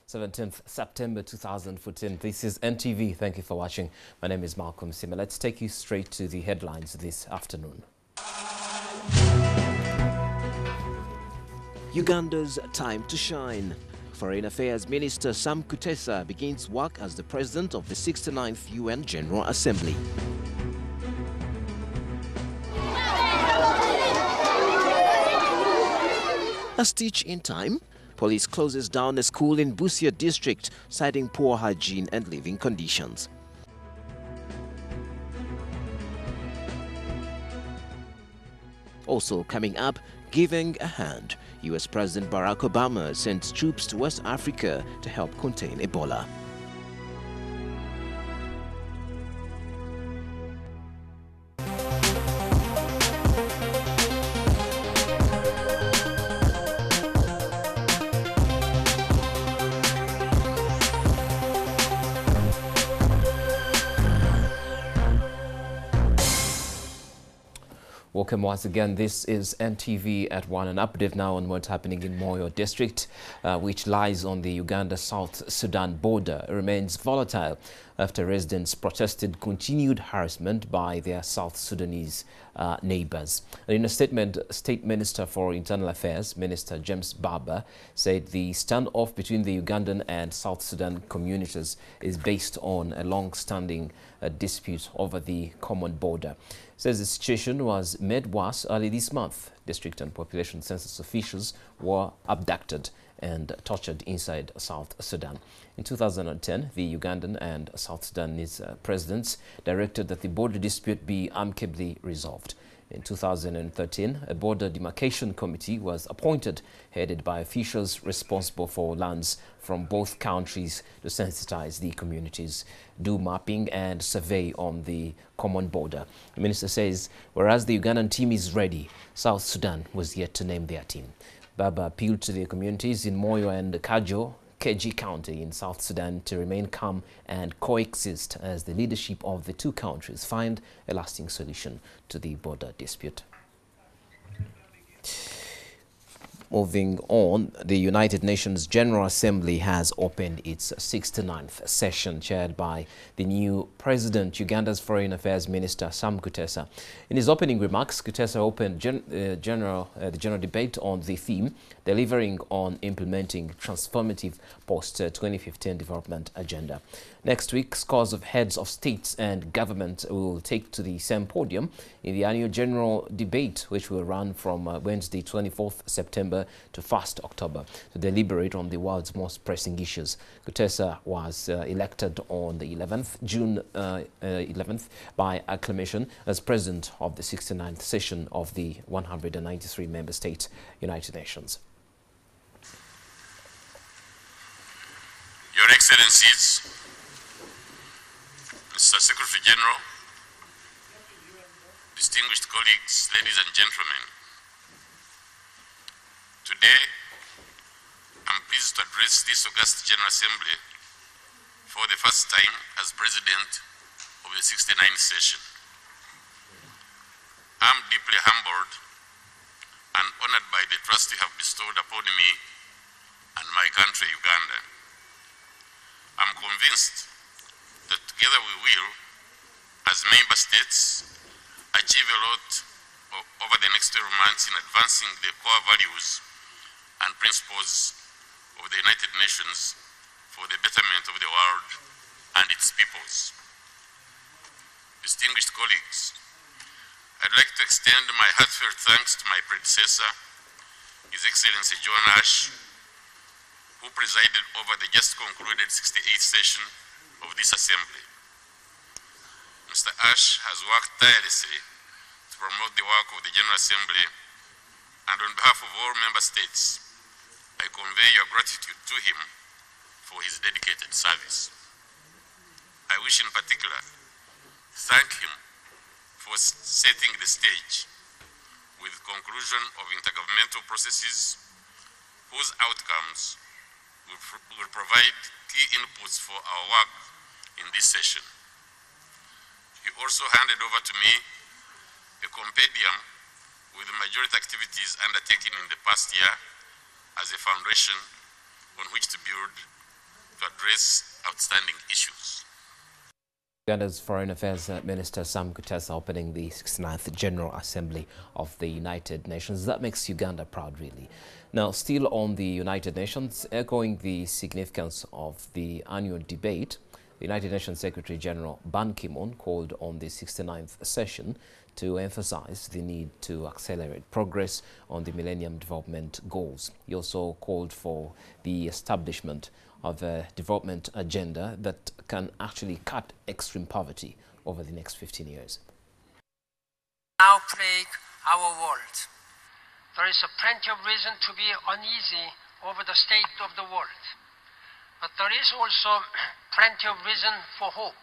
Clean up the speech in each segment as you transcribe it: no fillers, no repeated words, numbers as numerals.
17th September 2014. This is NTV. Thank you for watching. My name is Malcolm Sima. Let's take you straight to the headlines this afternoon. Uganda's time to shine. Foreign Affairs Minister Sam Kutesa begins work as the President of the 69th UN General Assembly. A stitch in time? Police closes down a school in Busia district, citing poor hygiene and living conditions. Also coming up, giving a hand. US President Barack Obama sends troops to West Africa to help contain Ebola. Welcome once again. This is NTV at One, an update now on what's happening in Moyo district, which lies on the Uganda-South Sudan border. It remains volatile after residents protested continued harassment by their South Sudanese neighbors. And in a statement, State Minister for Internal Affairs, Minister James Barber, said the standoff between the Ugandan and South Sudan communities is based on a long-standing dispute over the common border. Says the situation was made worse early this month. District and population census officials were abducted and tortured inside South Sudan. In 2010, the Ugandan and South Sudanese presidents directed that the border dispute be amicably resolved. In 2013, a border demarcation committee was appointed, headed by officials responsible for lands from both countries to sensitize the communities, do mapping and survey on the common border. The minister says, whereas the Ugandan team is ready, South Sudan was yet to name their team. Baba appealed to the communities in Moyo and Kajo, Keji County in South Sudan to remain calm and coexist as the leadership of the two countries find a lasting solution to the border dispute. Moving on, the United Nations General Assembly has opened its 69th session, chaired by the new President, Uganda's Foreign Affairs Minister Sam Kutesa. In his opening remarks, Kutesa opened the general debate on the theme, delivering on implementing transformative post-2015 development agenda. Next week, scores of heads of states and government will take to the same podium in the annual general debate, which will run from Wednesday, 24th September to 1st October to deliberate on the world's most pressing issues. Kutesa was elected on the June 11th by acclamation as president of the 69th session of the 193 member states United Nations. Your Excellencies, Mr. Secretary General, distinguished colleagues, ladies and gentlemen, today I'm pleased to address this august General Assembly for the first time as President of the 69th session. I'm deeply humbled and honored by the trust you have bestowed upon me and my country, Uganda. I'm convinced that together we will, as member states, achieve a lot over the next 12 months in advancing the core values and principles of the United Nations for the betterment of the world and its peoples. Distinguished colleagues, I'd like to extend my heartfelt thanks to my predecessor, His Excellency John Ash, who presided over the just concluded 68th session of this Assembly. Mr. Ash has worked tirelessly to promote the work of the General Assembly, and on behalf of all member states, I convey your gratitude to him for his dedicated service. I wish in particular to thank him for setting the stage with the conclusion of intergovernmental processes whose outcomes will provide key inputs for our work in this session. He also handed over to me a compendium with the majority activities undertaken in the past year as a foundation on which to build to address outstanding issues. Uganda's Foreign Affairs Minister Sam Kutesa opening the 69th General Assembly of the United Nations. That makes Uganda proud, really. Now, still on the United Nations, echoing the significance of the annual debate, the United Nations Secretary General Ban Ki-moon called on the 69th session to emphasize the need to accelerate progress on the Millennium Development Goals. He also called for the establishment of a development agenda that can actually cut extreme poverty over the next 15 years. Now plague our world. There is plenty of reason to be uneasy over the state of the world. But there is also plenty of reason for hope.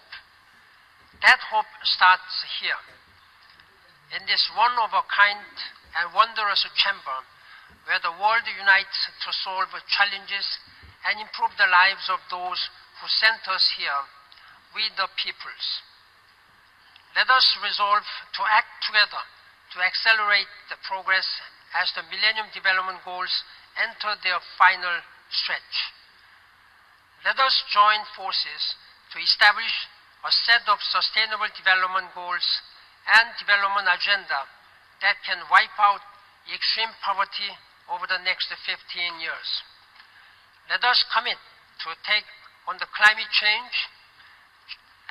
That hope starts here. In this one-of-a-kind and wondrous chamber where the world unites to solve challenges and improve the lives of those who sent us here, we the peoples. Let us resolve to act together to accelerate the progress as the Millennium Development Goals enter their final stretch. Let us join forces to establish a set of sustainable development goals and development agenda that can wipe out extreme poverty over the next 15 years. Let us commit to take on the climate change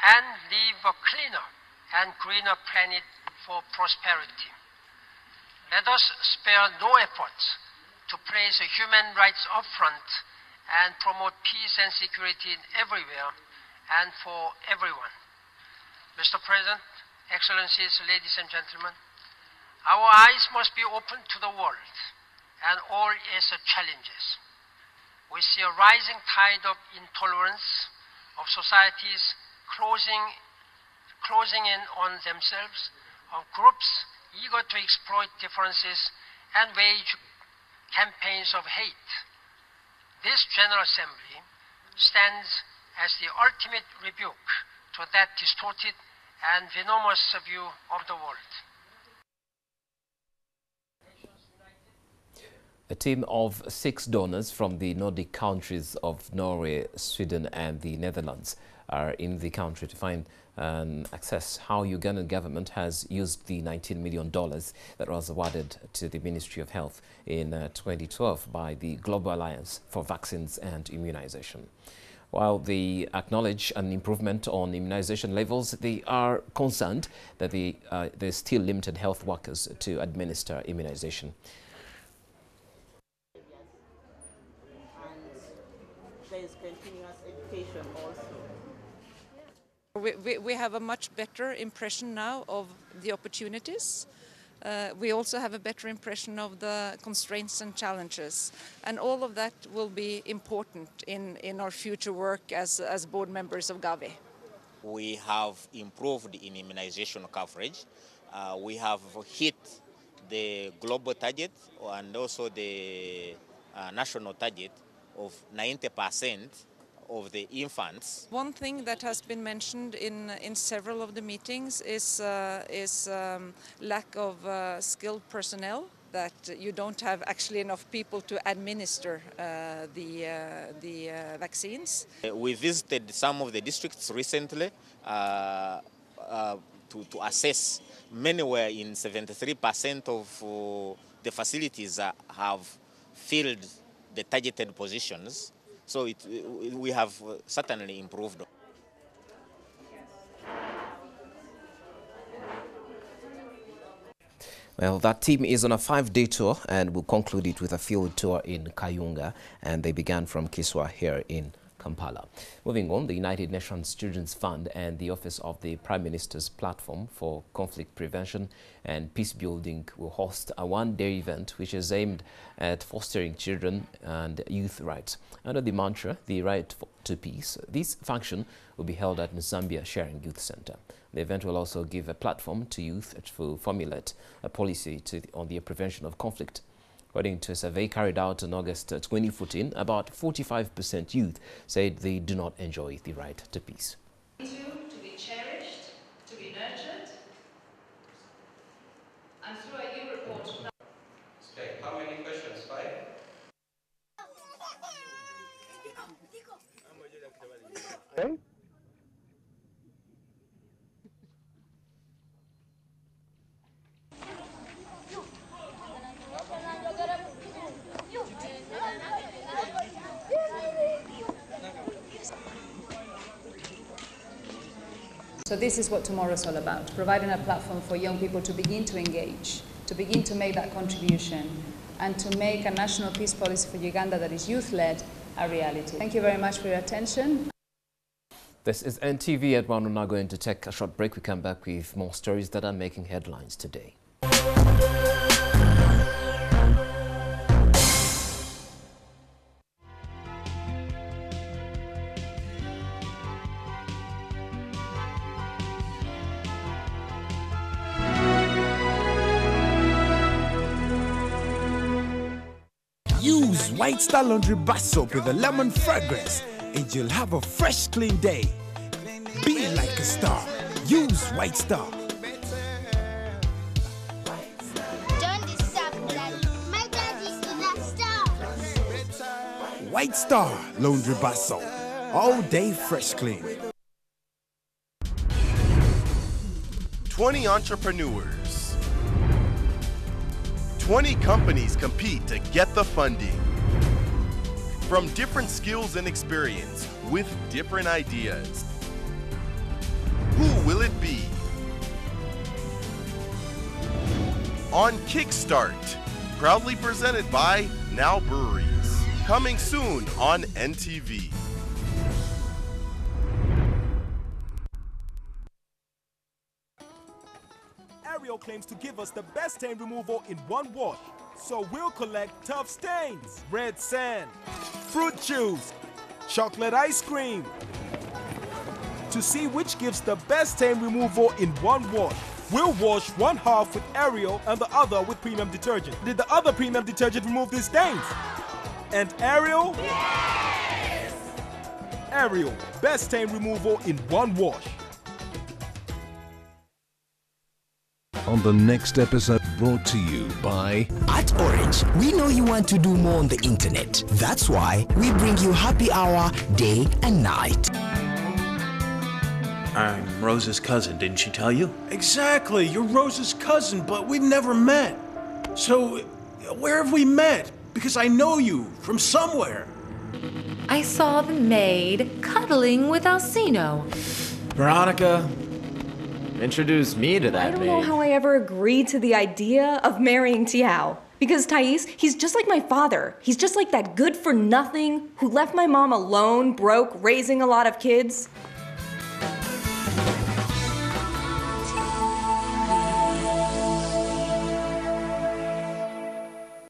and leave a cleaner and greener planet for prosperity. Let us spare no efforts to place human rights up front and promote peace and security everywhere and for everyone. Mr. President, Excellencies, ladies and gentlemen, our eyes must be open to the world and all its challenges. We see a rising tide of intolerance, of societies closing in on themselves, of groups eager to exploit differences and wage campaigns of hate. This General Assembly stands as the ultimate rebuke to that distorted and venomous view of the world. A team of 6 donors from the Nordic countries of Norway, Sweden and the Netherlands are in the country to find and assess how Ugandan government has used the $19 million that was awarded to the Ministry of Health in 2012 by the Global Alliance for Vaccines and Immunization. While they acknowledge an improvement on immunization levels, they are concerned that there's still limited health workers to administer immunization. There is continuous education also. We have a much better impression now of the opportunities. We also have a better impression of the constraints and challenges. And all of that will be important in our future work as board members of Gavi. We have improved in immunization coverage. We have hit the global target and also the national target of 90% of the infants. One thing that has been mentioned in several of the meetings is lack of skilled personnel, that you don't have actually enough people to administer the vaccines. We visited some of the districts recently to assess. Many were in 73% of the facilities have filled the targeted positions. So we have certainly improved. Well, that team is on a 5-day tour and will conclude it with a field tour in Kayunga, and they began from Kiswa here in Kampala. Moving on, the United Nations Children's Fund and the Office of the Prime Minister's Platform for Conflict Prevention and Peace Building will host a 1-day event which is aimed at fostering children and youth rights. Under the mantra, the right to peace, this function will be held at Zambia Sharing Youth Center. The event will also give a platform to youth to formulate a policy on the prevention of conflict. According to a survey carried out in August 2014, about 45% youth said they do not enjoy the right to peace. To be cherished, to be nurtured, and through a new report. Okay, how many questions? 5? Okay. So this is what tomorrow's all about, providing a platform for young people to begin to engage, to begin to make that contribution, and to make a national peace policy for Uganda that is youth-led a reality. Thank you very much for your attention. This is NTV at One. We're now going to take a short break. We come back with more stories that are making headlines today. Use White Star Laundry Bar Soap with a lemon fragrance and you'll have a fresh, clean day. Be like a star. Use White Star. Don't disturb Daddy. My daddy is a star. White Star Laundry Bar Soap. All day fresh clean. 20 entrepreneurs. 20 companies compete to get the funding. From different skills and experience with different ideas. Who will it be? On Kickstart, proudly presented by Now Breweries. Coming soon on NTV. Ariel claims to give us the best stain removal in one wash. So we'll collect tough stains, red sand, fruit juice, chocolate ice cream, to see which gives the best stain removal in one wash. We'll wash one half with Ariel and the other with premium detergent. Did the other premium detergent remove these stains? And Ariel? Yes! Ariel, best stain removal in one wash. On the next episode, brought to you by... At Orange, we know you want to do more on the internet. That's why we bring you happy hour day and night. I'm Rose's cousin, didn't she tell you? Exactly, you're Rose's cousin, but we've never met. So, where have we met? Because I know you from somewhere. I saw the maid cuddling with Alcino. Veronica, introduce me to that maid. I don't know how I ever agreed to the idea of marrying Tiao. Because Thais, he's just like my father. He's just like that good-for-nothing who left my mom alone, broke, raising a lot of kids.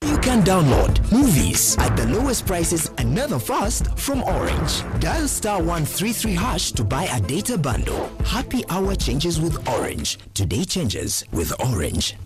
You can download movies at the lowest prices and never fast from Orange. Dial *133# to buy a data bundle. Happy hour changes with Orange. Today changes with Orange.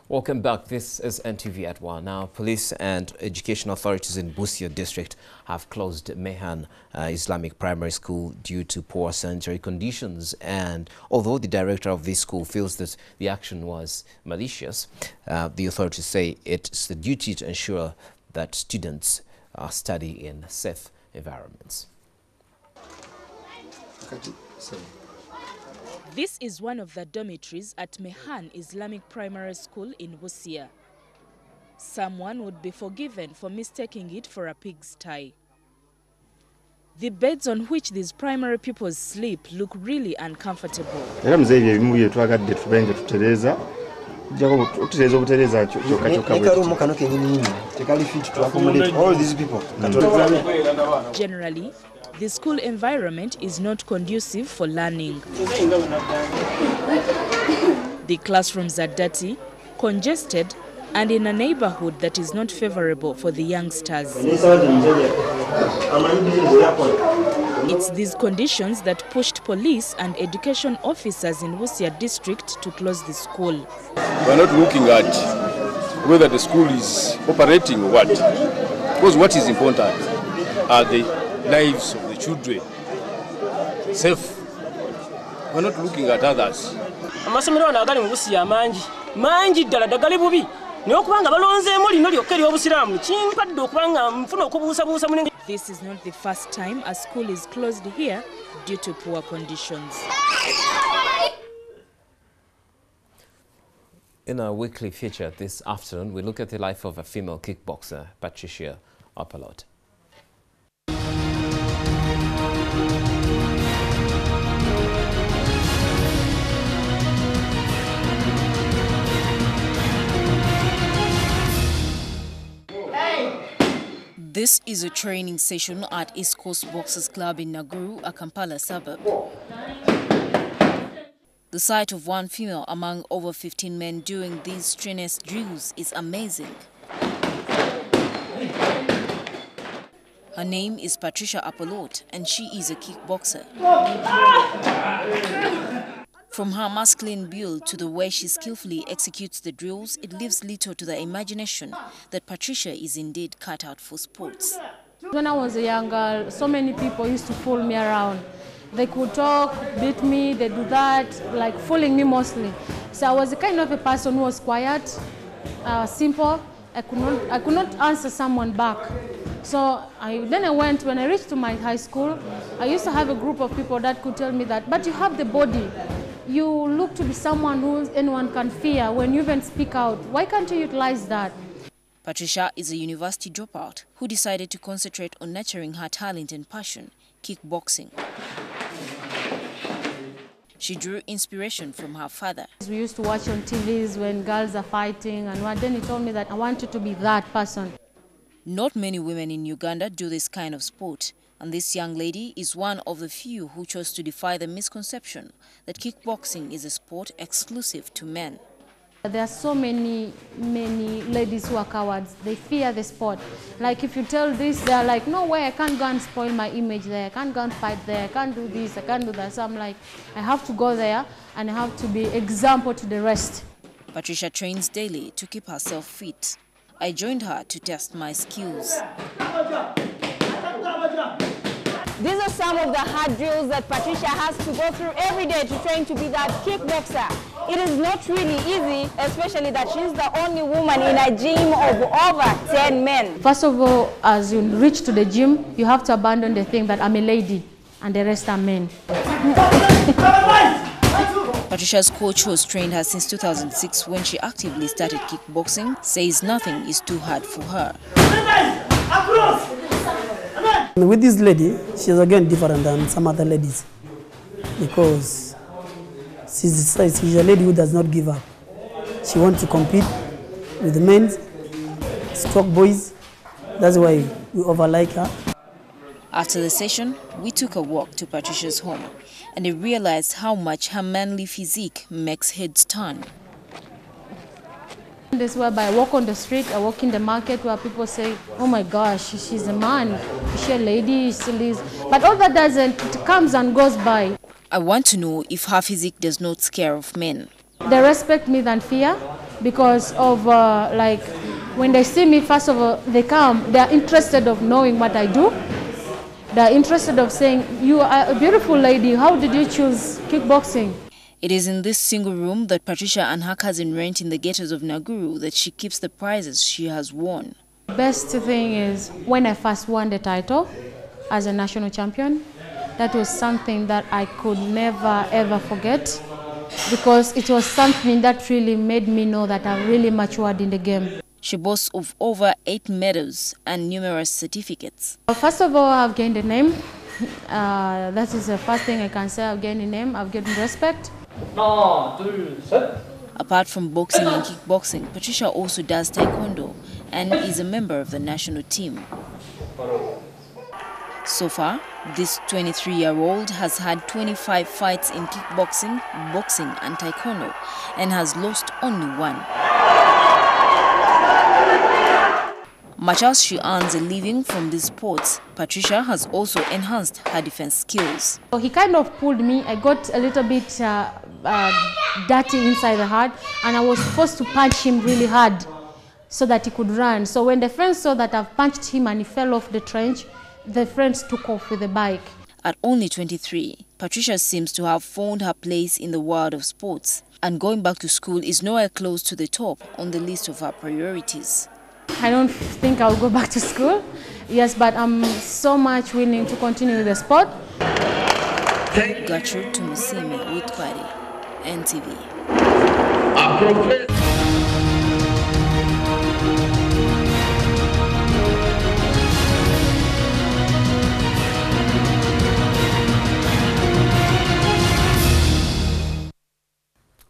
Welcome back. This is NTV at One. Now, police and education authorities in Busia district have closed Mehan Islamic Primary School due to poor sanitary conditions. And although the director of this school feels that the action was malicious, the authorities say it's the duty to ensure that students study in safe environments. This is one of the dormitories at Mehan Islamic Primary School in Busia. Someone would be forgiven for mistaking it for a pigsty. The beds on which these primary pupils sleep look really uncomfortable. All these people. Generally, the school environment is not conducive for learning. The classrooms are dirty, congested, and in a neighborhood that is not favorable for the youngsters. It's these conditions that pushed police and education officers in Busia district to close the school. We're not looking at whether the school is operating or what, because what is important are the lives of the children. Safe. We're not looking at others. Amasomero agali mu Busia mangi ddala dagali bubi This is not the first time a school is closed here due to poor conditions. In our weekly feature this afternoon, we look at the life of a female kickboxer, Patricia Apolot. This is a training session at East Coast Boxers Club in Naguru, a Kampala suburb. The sight of one female among over 15 men doing these strenuous drills is amazing. Her name is Patricia Apolot and she is a kickboxer. From her masculine build to the way she skillfully executes the drills, it leaves little to the imagination that Patricia is indeed cut out for sports. When I was a young girl, so many people used to fool me around. They could talk, beat me, they do that, like fooling me mostly. So I was the kind of a person who was quiet, simple. I could not answer someone back. So when I reached to my high school, I used to have a group of people that could tell me that, but you have the body. You look to be someone who anyone can fear when you even speak out. Why can't you utilize that? Patricia is a university dropout who decided to concentrate on nurturing her talent and passion, kickboxing. She drew inspiration from her father. We used to watch on TVs when girls are fighting, and then he told me that I wanted to be that person. Not many women in Uganda do this kind of sport, and this young lady is one of the few who chose to defy the misconception that kickboxing is a sport exclusive to men. There are so many ladies who are cowards. They fear the sport. Like if you tell this, they're like, no way, I can't go and spoil my image there. I can't go and fight there. I can't do this, I can't do that. So I'm like, I have to go there and I have to be example to the rest. Patricia trains daily to keep herself fit. I joined her to test my skills. These are some of the hard drills that Patricia has to go through every day to train to be that kickboxer. It is not really easy, especially that she's the only woman in a gym of over 10 men. First of all, as you reach to the gym, you have to abandon the thing that I'm a lady and the rest are men. Patricia's coach, who has trained her since 2006 when she actively started kickboxing, says nothing is too hard for her. With this lady, she's again different than some other ladies because she's a lady who does not give up. She wants to compete with the men, strong boys. That's why we overlike her. After the session, we took a walk to Patricia's home and I realized how much her manly physique makes heads turn. This is whereby I walk on the street, I walk in the market where people say, oh my gosh, she's a man, is she a lady, she is. But all that doesn't, it comes and goes by. I want to know if her physique does not scare off men. They respect me than fear because of like when they see me, first of all, they come, they're interested of knowing what I do. They're interested of saying, you are a beautiful lady, how did you choose kickboxing? It is in this single room that Patricia and her cousin rent in the ghettos of Naguru that she keeps the prizes she has won. The best thing is when I first won the title as a national champion, that was something that I could never ever forget because it was something that really made me know that I'm really matured in the game. She boasts of over 8 medals and numerous certificates. First of all, I've gained a name. That is the first thing I can say. I've gained a name, I've gained respect. Apart from boxing and kickboxing, Patricia also does taekwondo and is a member of the national team. So far, this 23-year-old has had 25 fights in kickboxing, boxing and taekwondo and has lost only one. Much as she earns a living from these sports, Patricia has also enhanced her defense skills. So he kind of pulled me. I got a little bit dirty inside the heart and I was forced to punch him really hard so that he could run. So when the friends saw that I've punched him and he fell off the trench, the friends took off with the bike. At only 23, Patricia seems to have found her place in the world of sports, and going back to school is nowhere close to the top on the list of her priorities. I don't think I'll go back to school, yes, but I'm so much willing to continue the sport. Gertrude Tumusime with Party, NTV.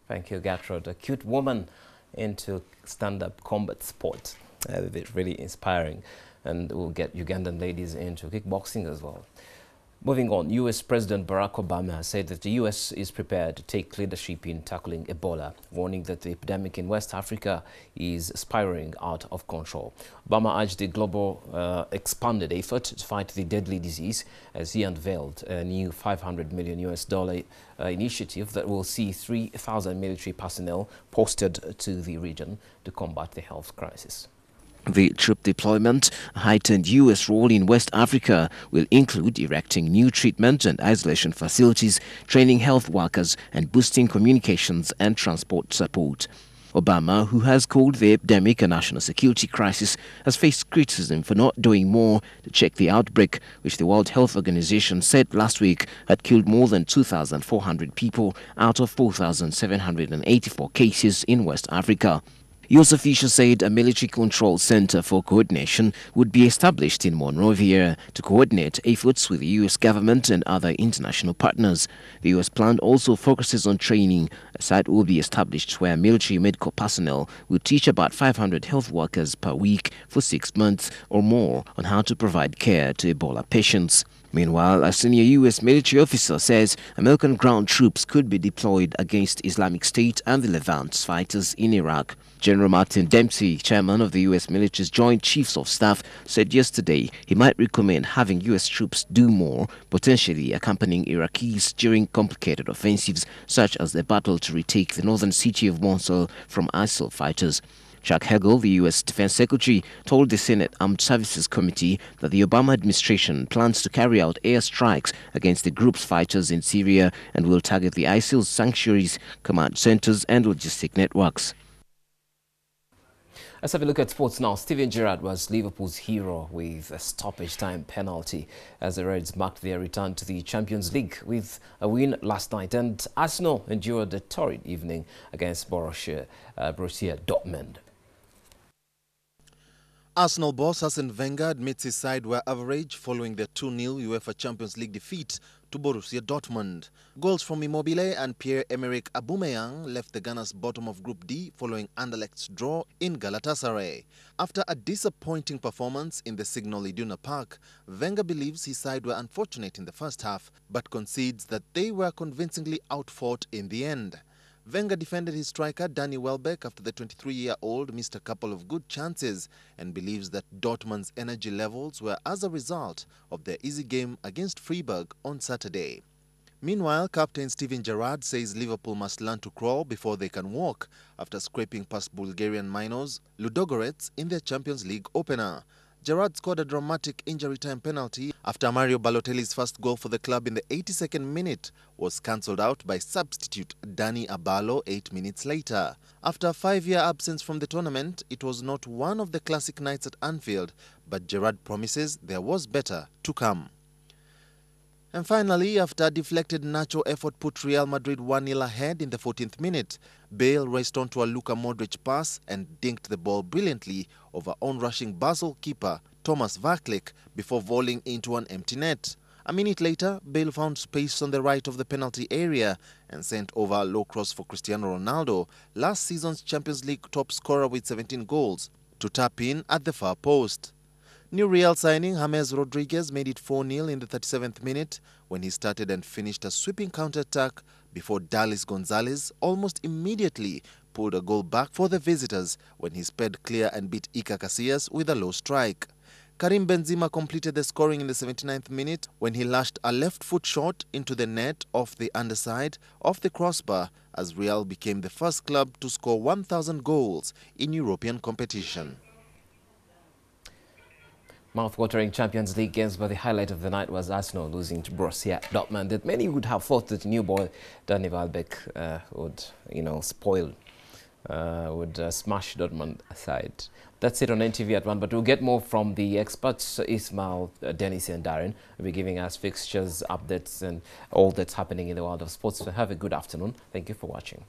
Thank you, Gertrude. A cute woman into stand-up combat sport. It's really inspiring, and we'll get Ugandan ladies into kickboxing as well. Moving on, U.S. President Barack Obama has said that the U.S. is prepared to take leadership in tackling Ebola, warning that the epidemic in West Africa is spiraling out of control. Obama urged the global expanded effort to fight the deadly disease as he unveiled a new $500 million initiative that will see 3,000 military personnel posted to the region to combat the health crisis. The troop deployment, a heightened U.S. role in West Africa, will include erecting new treatment and isolation facilities, training health workers, and boosting communications and transport support. Obama, who has called the epidemic a national security crisis, has faced criticism for not doing more to check the outbreak, which the World Health Organization said last week had killed more than 2,400 people out of 4,784 cases in West Africa. U.S. officials said a military control center for coordination would be established in Monrovia to coordinate efforts with the U.S. government and other international partners. The U.S. plan also focuses on training. A site will be established where military medical personnel will teach about 500 health workers per week for 6 months or more on how to provide care to Ebola patients. Meanwhile, a senior U.S. military officer says American ground troops could be deployed against Islamic State and the Levant fighters in Iraq. General Martin Dempsey, chairman of the U.S. military's Joint Chiefs of Staff, said yesterday he might recommend having U.S. troops do more, potentially accompanying Iraqis during complicated offensives such as the battle to retake the northern city of Mosul from ISIL fighters. Chuck Hagel, the U.S. Defense Secretary, told the Senate Armed Services Committee that the Obama administration plans to carry out airstrikes against the group's fighters in Syria and will target the ISIL's sanctuaries, command centers, and logistic networks. Let's have a look at sports now. Steven Gerrard was Liverpool's hero with a stoppage time penalty as the Reds marked their return to the Champions League with a win last night, and Arsenal endured a torrid evening against Borussia Dortmund. Arsenal boss Arsene Wenger admits his side were average following their 2-0 UEFA Champions League defeat to Borussia Dortmund. Goals from Immobile and Pierre-Emerick Aubameyang left the Gunners bottom of Group D following Anderlecht's draw in Galatasaray. After a disappointing performance in the Signal Iduna Park, Wenger believes his side were unfortunate in the first half, but concedes that they were convincingly outfought in the end. Wenger defended his striker Danny Welbeck after the 23-year-old missed a couple of good chances and believes that Dortmund's energy levels were as a result of their easy game against Freiburg on Saturday. Meanwhile, captain Steven Gerrard says Liverpool must learn to crawl before they can walk after scraping past Bulgarian minors Ludogorets in their Champions League opener. Gerrard scored a dramatic injury time penalty after Mario Balotelli's first goal for the club in the 82nd minute was cancelled out by substitute Dani Abalo 8 minutes later. After a 5-year absence from the tournament, it was not one of the classic nights at Anfield, but Gerrard promises there was better to come. And finally, after a deflected Nacho effort put Real Madrid 1-0 ahead in the 14th minute, Bale raced onto a Luka Modric pass and dinked the ball brilliantly over on-rushing Basel keeper Thomas Vaclik before volleying into an empty net. A minute later, Bale found space on the right of the penalty area and sent over a low cross for Cristiano Ronaldo, last season's Champions League top scorer with 17 goals, to tap in at the far post. New Real signing James Rodriguez made it 4-0 in the 37th minute when he started and finished a sweeping counter-attack before Dallas Gonzalez almost immediately pulled a goal back for the visitors when he sped clear and beat Iker Casillas with a low strike. Karim Benzema completed the scoring in the 79th minute when he lashed a left-foot shot into the net off the underside of the crossbar as Real became the first club to score 1,000 goals in European competition. Mouth-watering Champions League games, but the highlight of the night was Arsenal losing to Borussia Dortmund. That many would have thought that new boy Danny Welbeck would, spoil, would smash Dortmund aside. That's it on NTV at 1, but we'll get more from the experts, Ismail, Dennis and Darren. Will be giving us fixtures, updates and all that's happening in the world of sports. So have a good afternoon. Thank you for watching.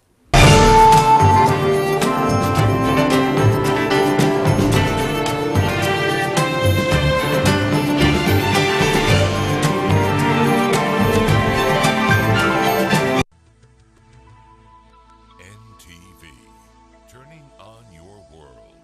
NTV, turning on your world.